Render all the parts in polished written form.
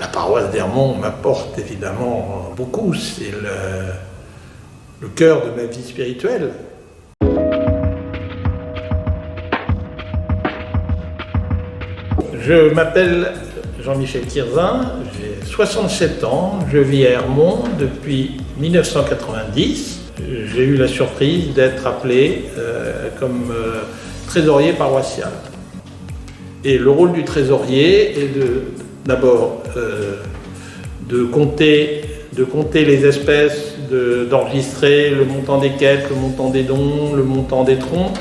La paroisse d'Ermont m'apporte évidemment beaucoup, c'est le cœur de ma vie spirituelle. Je m'appelle Jean-Michel Kirzin, j'ai 67 ans, je vis à Ermont depuis 1990. J'ai eu la surprise d'être appelé comme trésorier paroissial. Et le rôle du trésorier est d'abord de compter les espèces, d'enregistrer le montant des quêtes, le montant des dons, le montant des troncs,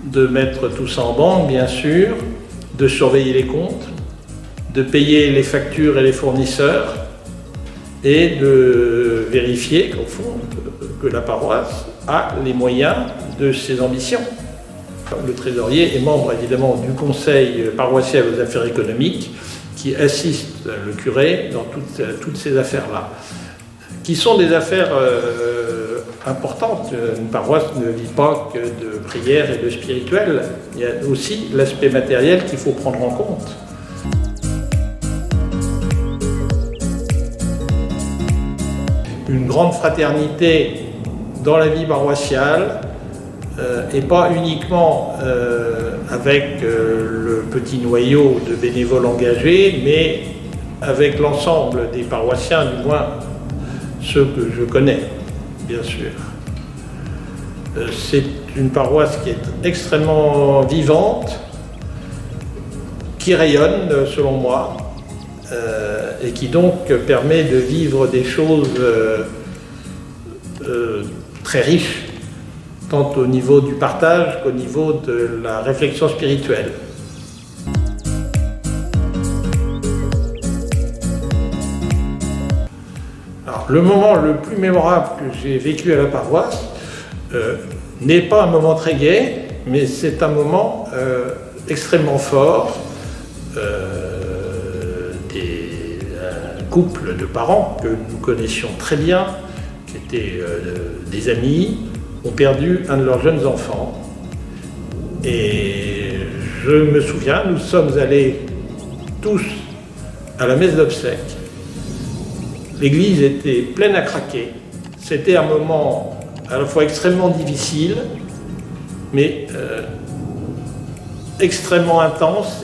de mettre tout ça en banque bien sûr, de surveiller les comptes, de payer les factures et les fournisseurs et de vérifier qu'au fond, que la paroisse a les moyens de ses ambitions. Le trésorier est membre évidemment du conseil paroissial aux affaires économiques qui assiste le curé dans toutes ces affaires-là, qui sont des affaires importantes. Une paroisse ne vit pas que de prière et de spirituel. Il y a aussi l'aspect matériel qu'il faut prendre en compte. Une grande fraternité dans la vie paroissiale et pas uniquement avec le petit noyau de bénévoles engagés, mais avec l'ensemble des paroissiens, du moins ceux que je connais, bien sûr. C'est une paroisse qui est extrêmement vivante, qui rayonne selon moi, et qui donc permet de vivre des choses très riches, tant au niveau du partage qu'au niveau de la réflexion spirituelle. Alors, le moment le plus mémorable que j'ai vécu à la paroisse n'est pas un moment très gai, mais c'est un moment extrêmement fort. Un couple de parents que nous connaissions très bien, qui étaient des amis, ont perdu un de leurs jeunes enfants. Et je me souviens, nous sommes allés tous à la messe d'obsèques. L'église était pleine à craquer. C'était un moment à la fois extrêmement difficile, mais extrêmement intense,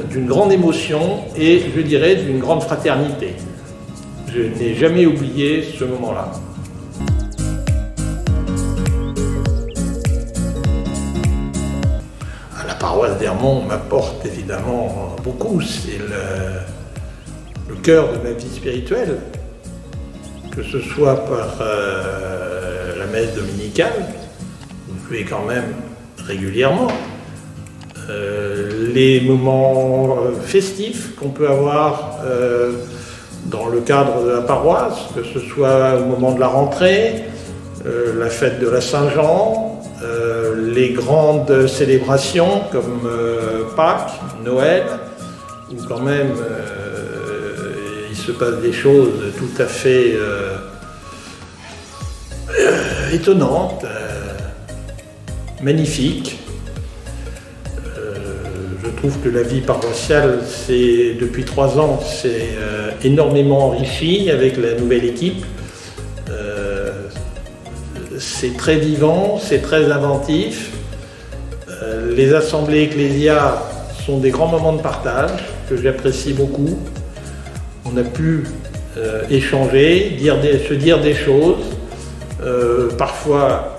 d'une grande émotion et, je dirais, d'une grande fraternité. Je n'ai jamais oublié ce moment-là. La paroisse d'Ermont m'apporte évidemment beaucoup, c'est le cœur de ma vie spirituelle, que ce soit par la messe dominicale, où je vais quand même régulièrement, les moments festifs qu'on peut avoir dans le cadre de la paroisse, que ce soit au moment de la rentrée, la fête de la Saint-Jean, les grandes célébrations comme Pâques, Noël, où quand même il se passe des choses tout à fait étonnantes, magnifiques. Je trouve que la vie paroissiale, depuis 3 ans, s'est énormément enrichie avec la nouvelle équipe. C'est très vivant, c'est très inventif. Les assemblées ecclésiales sont des grands moments de partage que j'apprécie beaucoup. On a pu échanger, se dire des choses, parfois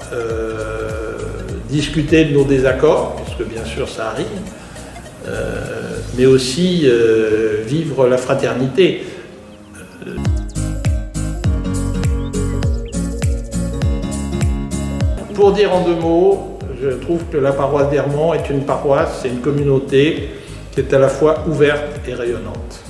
discuter de nos désaccords, puisque bien sûr ça arrive, mais aussi vivre la fraternité. Pour dire en 2 mots, je trouve que la paroisse d'Ermont est une paroisse, c'est une communauté qui est à la fois ouverte et rayonnante.